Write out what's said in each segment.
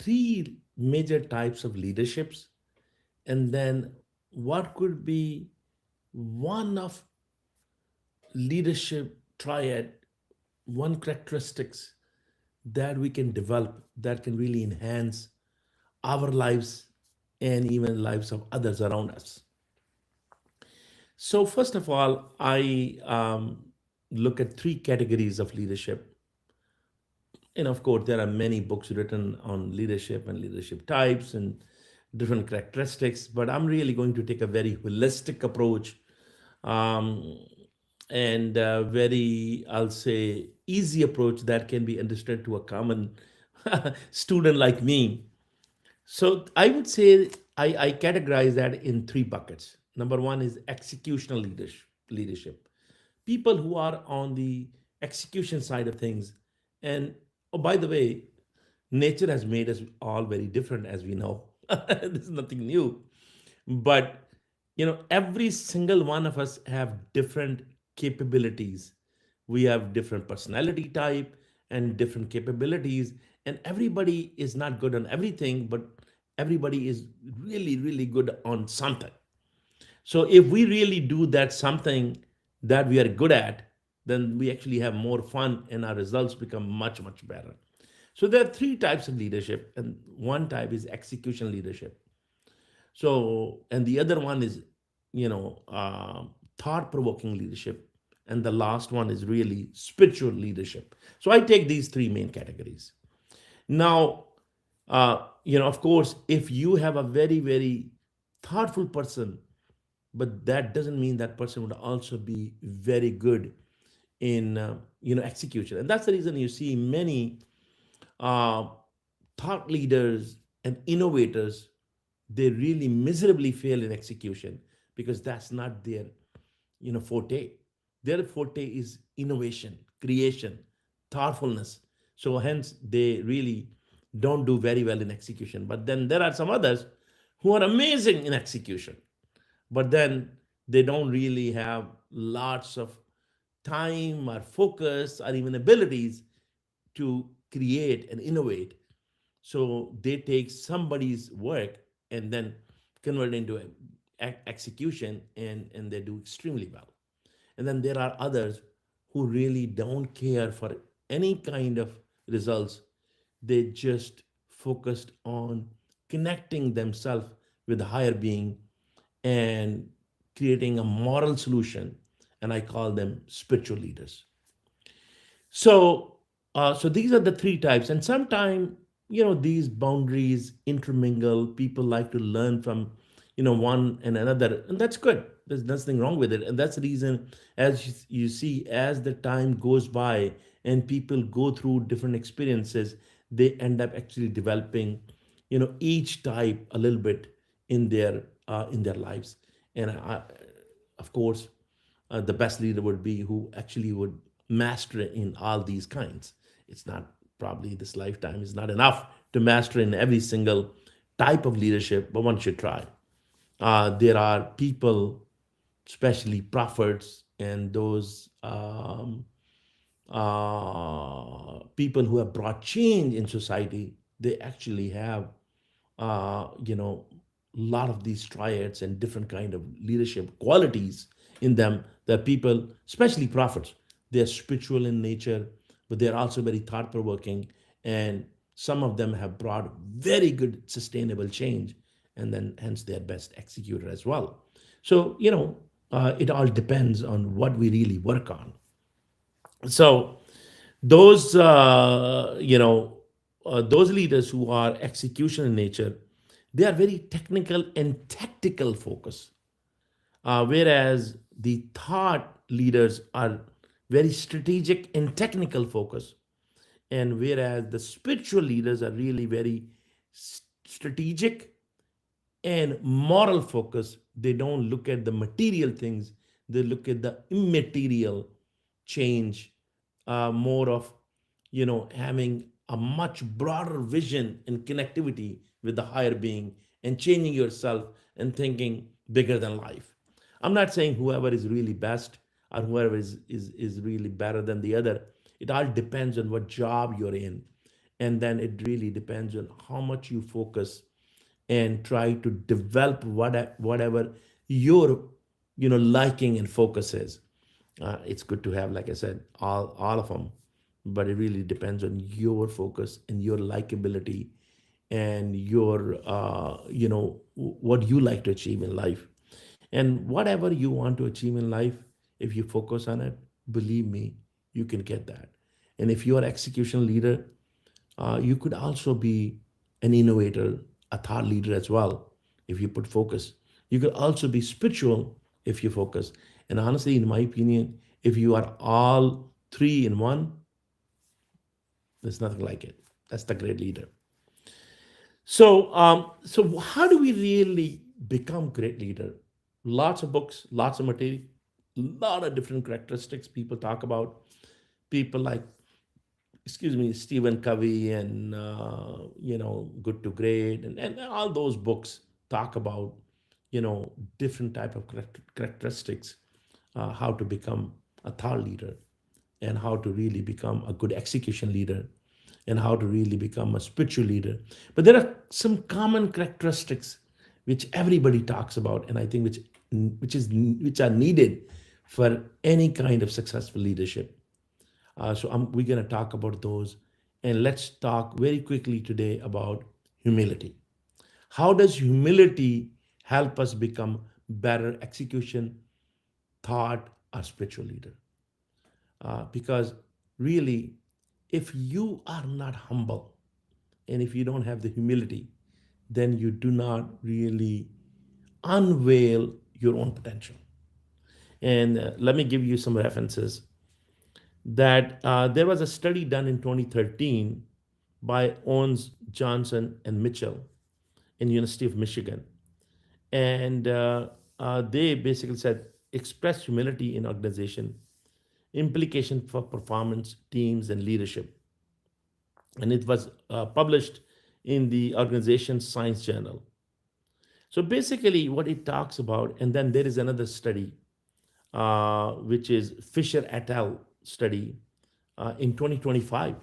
three major types of leaderships, and then what could be one of leadership triad, one characteristics that we can develop that can really enhance our lives and even lives of others around us. So first of all, I look at three categories of leadership. And of course, there are many books written on leadership and leadership types and different characteristics, but I'm really going to take a very holistic approach, um, and very, I'll say, easy approach that can be understood to a common student like me. So I would say I categorize that in three buckets. Number one is executional leadership. People who are on the execution side of things. And oh, by the way, nature has made us all very different, as we know. This is nothing new. But every single one of us have different capabilities. We have different personality type and different capabilities, and everybody is not good on everything, but everybody is really, really good on something. So if we really do that something that we are good at, then we actually have more fun and our results become much, much better. So there are three types of leadership, and one type is execution leadership. So, and the other one is, thought provoking leadership. And the last one is really spiritual leadership. So I take these three main categories. Now, of course, if you have a very, very thoughtful person, but that doesn't mean that person would also be very good in, execution. And that's the reason you see many uh, thought leaders and innovators, they really miserably fail in execution because that's not their forte. Their forte is innovation, creation, thoughtfulness. So hence they really don't do very well in execution. But then there are some others who are amazing in execution, but then they don't really have lots of time or focus or even abilities to create and innovate. So they take somebody's work and then convert it into execution, and they do extremely well. And then there are others who really don't care for any kind of results. They just focused on connecting themselves with the higher being and creating a moral solution. And I call them spiritual leaders. So these are the three types, and sometimes these boundaries intermingle. People like to learn from one and another, and that's good. There's nothing wrong with it, and that's the reason. As you see, as the time goes by and people go through different experiences, they end up actually developing each type a little bit in their lives. And of course, the best leader would be who actually would master in all these kinds. It's not, probably this lifetime is not enough to master in every single type of leadership, but one should try. There are people, especially prophets and those people who have brought change in society. They actually have, a lot of these triads and different kind of leadership qualities in them. That people, especially prophets, they are spiritual in nature, but they're also very thought provoking, and some of them have brought very good sustainable change, and then hence they're best executed as well. So it all depends on what we really work on. So those those leaders who are execution in nature, they are very technical and tactical focus, whereas the thought leaders are very strategic and technical focus, and whereas the spiritual leaders are really very strategic and moral focus. They don't look at the material things, they look at the immaterial change, more of having a much broader vision and connectivity with the higher being, and changing yourself and thinking bigger than life. I'm not saying whoever is really best or whoever is really better than the other. It all depends on what job you're in And then it really depends on how much you focus and try to develop whatever your liking and focus is. It's good to have, like I said, all of them, but it really depends on your focus and your likability and your what you like to achieve in life. And whatever you want to achieve in life, if you focus on it, believe me, you can get that. And if you are execution leader, you could also be an innovator, a thought leader as well, if you put focus. You could also be spiritual if you focus. And honestly, in my opinion, if you are all three in one, there's nothing like it. That's the great leader. So how do we really become great leader? Lots of books, lots of material, lot of different characteristics people talk about. People like, excuse me, Stephen Covey and Good to Great, and all those books talk about different type of characteristics, how to become a thought leader, and how to really become a good execution leader, and how to really become a spiritual leader. But there are some common characteristics which everybody talks about, and I think which are needed for any kind of successful leadership. We're going to talk about those, and let's talk very quickly today about humility. How does humility help us become better execution, thought, or spiritual leader? Because really, if you are not humble and if you don't have the humility, then you do not really unveil your own potential. And let me give you some references. That there was a study done in 2013 by Owens, Johnson, and Mitchell in University of Michigan, and they basically said express humility in organization, implication for performance, teams, and leadership. And it was published in the organization Science Journal. So basically, what it talks about, and then there is another study, which is Fisher et al. Study in 2025,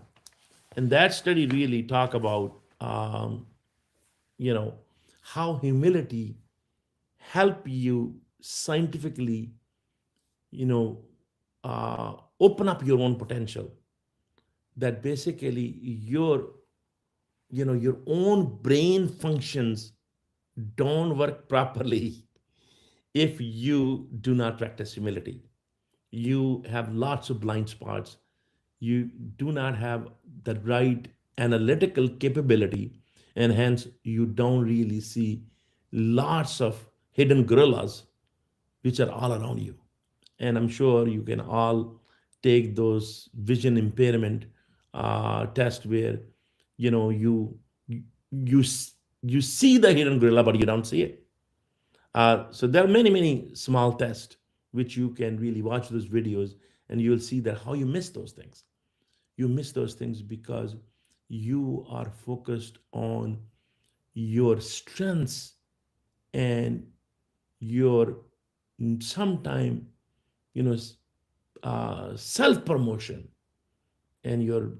and that study really talk about you know how humility help you scientifically you know open up your own potential. That basically your own brain functions don't work properly if you do not practice humility. You have lots of blind spots. You do not have the right analytical capability, and hence you don't really see lots of hidden gorillas which are all around you. And I'm sure you can all take those vision impairment test where you you you see the hidden gorilla but you don't see it. So there are many small tests which you can really watch those videos, and you'll see that how you miss those things. You miss those things because you are focused on your strengths and your sometime you know self promotion, and your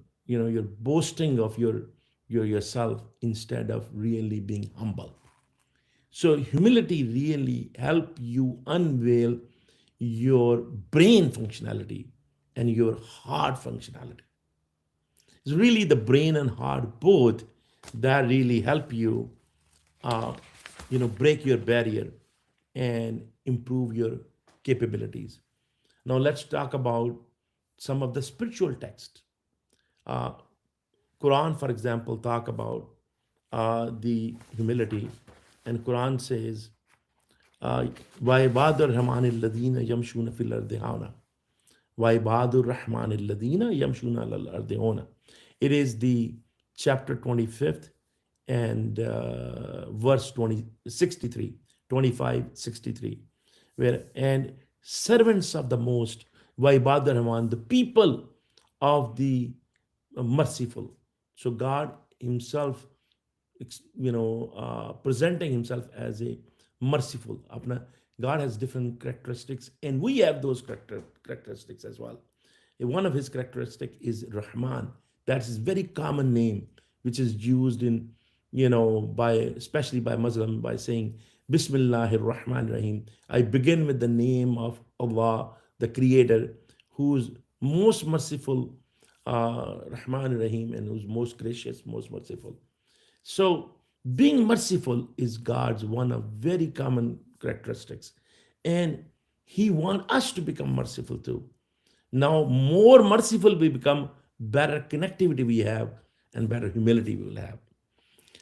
boasting of your yourself instead of really being humble. So humility really help you unveil your brain functionality and your heart functionality. It's really the brain and heart both that really help you, uh, break your barrier and improve your capabilities. Now let's talk about some of the spiritual texts. Uh, Quran, for example, talk about the humility, and Quran says, وَعِبَادُ الرَّحْمَنِ الَّذِينَ يَمْشُونَ فِي الْأَرْضِ هَوْنًا وَعِبَادُ الرَّحْمَنِ الَّذِينَ يَمْشُونَ عَلَى الْأَرْضِ هَوْنًا. It is the chapter 25th and verse 63, 25:63, where and servants of the Most, وَعِبَادُ الرَّحْمَنِ, the people of the merciful. So God Himself, presenting Himself as a merciful. God has different characteristics, and we have those characteristics as well. One of His characteristics is Rahman, That's a very common name, which is used in, by especially by Muslim, by saying Bismillahir Rahmanir Rahim. I begin with the name of Allah, the Creator, who's most merciful, Rahman Rahim, and who's most gracious, most merciful. So being merciful is God's one of very common characteristics. And He wants us to become merciful too. Now, more merciful we become, better connectivity we have, and better humility we will have.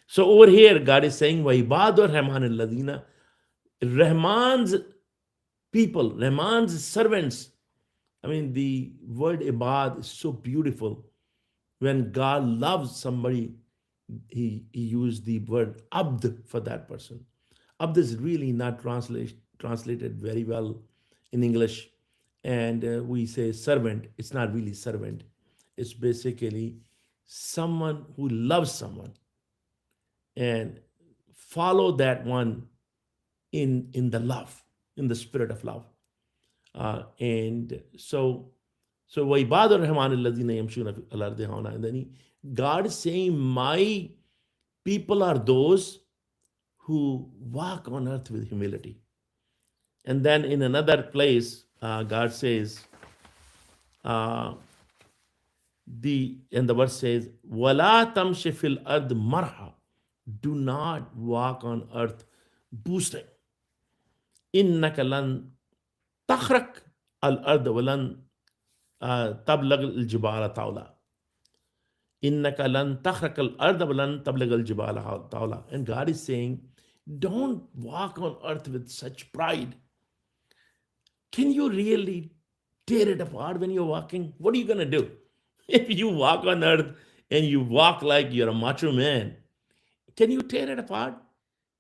So over here, God is saying, وَعِبَادُ الرَّحْمَنِ الَّذِينَ, Rahman's people, Rahman's servants. I mean, the word ibad is so beautiful. When God loves somebody, he used the word abd for that person. Abd is really not translated very well in English. And we say servant. It's not really servant. It's basically someone who loves someone and follow that one in the love, in the spirit of love. And so وَعِبَادُ الرَّحْمَنِ الَّذِينَ يَمْشُونَ فِي الْأَرْضِ هَوْنًا. And then God is saying, my people are those who walk on earth with humility. And then in another place, God says, and the verse says, وَلَا تَمْشِ فِي الْأَرْضِ مَرْحًا. Do not walk on earth boosting. إِنَّكَ لَن تَخْرَقْ الْأَرْضَ وَلَن تَبْلَغْ الْجِبَالَ طَوْلًا. إِنَّكَ لَن تَخْرَقَ الْأَرْضَ وَلَن تَبْلَغَ الْجِبَالَ طَوْلًا. And God is saying, don't walk on earth with such pride. Can you really tear it apart when you're walking? What are you going to do? If you walk on earth and you walk like you're a macho man, can you tear it apart?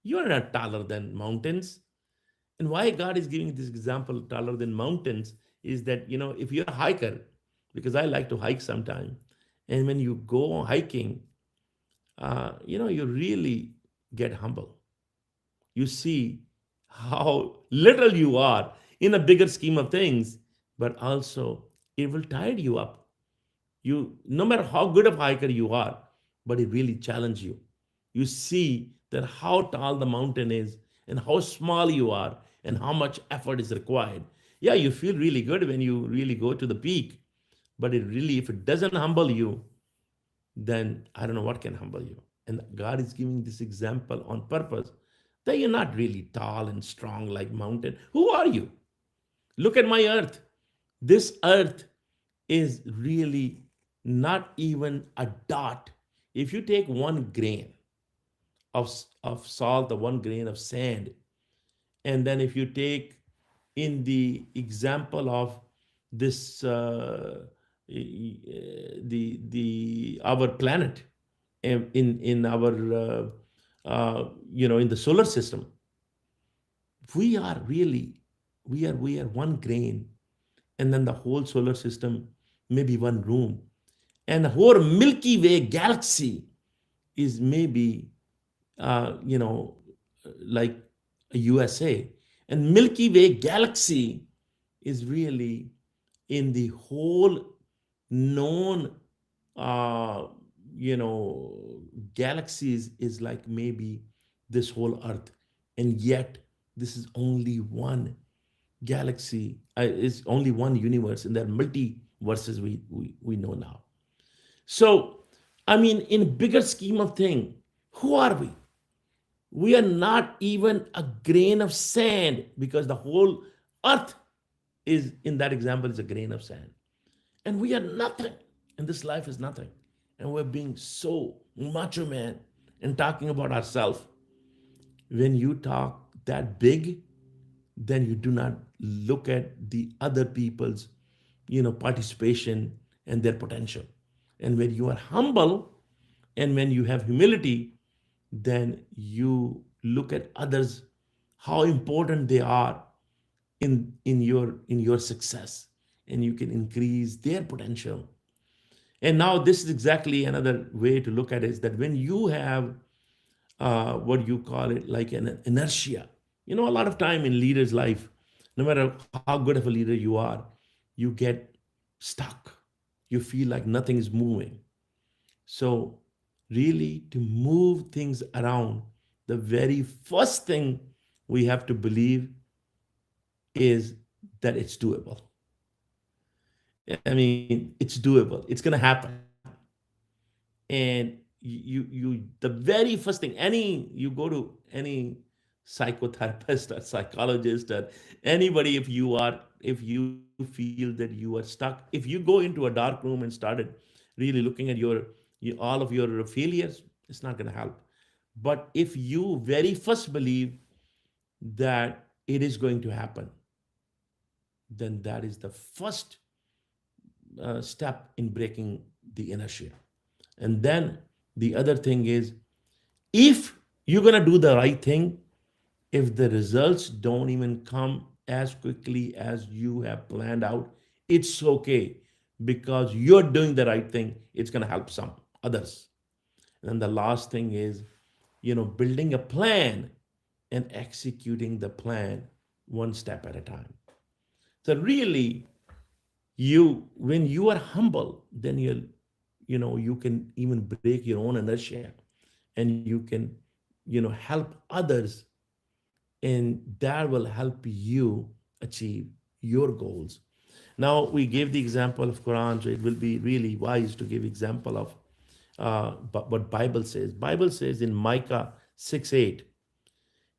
You're not taller than mountains. And why God is giving this example, taller than mountains, is that, if you're a hiker, because I like to hike sometime, and when you go hiking, you really get humble. You see how little you are in a bigger scheme of things, but also it will tire you up. No matter how good of a hiker you are, but it really challenges you. You see that how tall the mountain is and how small you are and how much effort is required. Yeah, you feel really good when you really go to the peak, but if it doesn't humble you, then I don't know what can humble you. And God is giving this example on purpose, that you're not really tall and strong like mountain. Who are you? Look at my earth. This earth is really not even a dot. If you take one grain of salt or one grain of sand, and then if you take in the example of this our planet in our in the solar system, we are one grain, and then the whole solar system maybe one room, and the whole Milky Way galaxy is maybe like a USA, and Milky Way galaxy is really in the whole known galaxies is like maybe this whole earth, and yet this is only one galaxy, is only one universe, and there are multiverses we know now. So I mean, in a bigger scheme of thing, who are we? We are not even a grain of sand, because the whole earth is, in that example, is a grain of sand. And we are nothing. And this life is nothing. And we're being so macho man and talking about ourselves. When you talk that big, then you do not look at the other people's, participation and their potential. And when you are humble and when you have humility, then you look at others, how important they are in your success, and you can increase their potential. And now this is exactly another way to look at it, is that when you have what you call it, like an inertia, a lot of time in leaders' life, no matter how good of a leader you are, you get stuck. You feel like nothing is moving. So, really, to move things around, the very first thing we have to believe is that it's doable. I mean, it's doable. It's going to happen. And the very first thing, you go to any psychotherapist or psychologist or anybody, if you feel that you are stuck, if you go into a dark room and started really looking at all of your failures, it's not going to help. But if you very first believe that it is going to happen, then that is the first step in breaking the inertia. And then the other thing is, if you're going to do the right thing, if the results don't even come as quickly as you have planned out, it's okay, because you're doing the right thing. It's going to help some others. And then the last thing is, building a plan and executing the plan one step at a time. So really, when you are humble, then you can even break your own inertia, and you can help others, and that will help you achieve your goals. Now we gave the example of Quran, so it will be really wise to give example of what Bible says in Micah 6:8.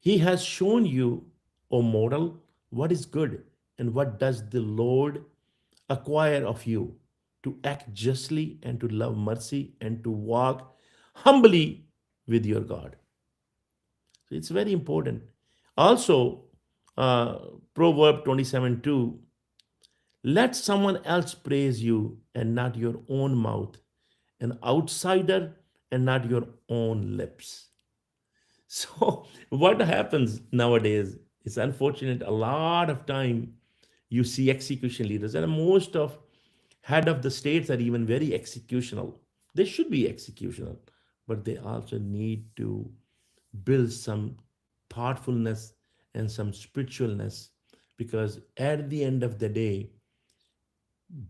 He has shown you, O mortal, what is good, and what does the Lord acquire of you, to act justly and to love mercy and to walk humbly with your God. So it's very important. Also, uh, Proverb 27:2, let someone else praise you and not your own mouth, an outsider and not your own lips. So, what happens nowadays is unfortunate. A lot of time you see execution leaders, and most of head of the states are even very executional. They should be executional, but they also need to build some thoughtfulness and some spiritualness, because at the end of the day,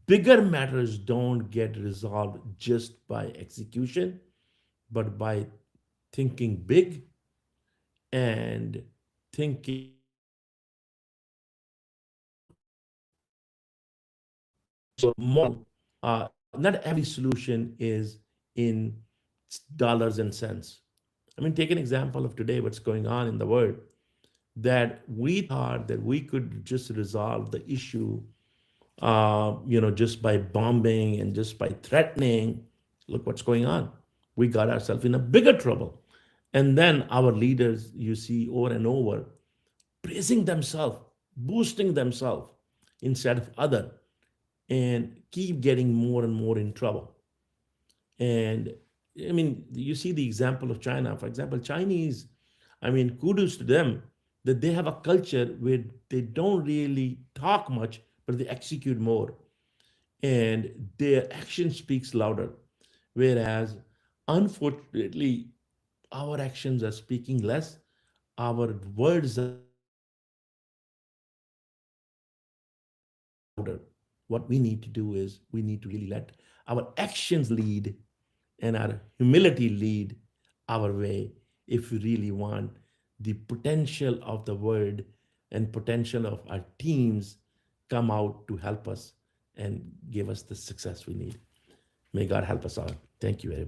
bigger matters don't get resolved just by execution, but by thinking big and thinking more. Not every solution is in dollars and cents. I mean, take an example of today, what's going on in the world, that we thought that we could just resolve the issue, just by bombing and just by threatening. Look what's going on. We got ourselves in a bigger trouble. And then our leaders, you see over and over, praising themselves, boosting themselves instead of other, and keep getting more and more in trouble. And I mean, you see the example of China. For example, Chinese, I mean, kudos to them that they have a culture where they don't really talk much, but they execute more. And their action speaks louder. Whereas, unfortunately, our actions are speaking less, our words are louder. What we need to do is we need to really let our actions lead and our humility lead our way, if we really want the potential of the word and potential of our teams come out to help us and give us the success we need. May God help us all. Thank you very much.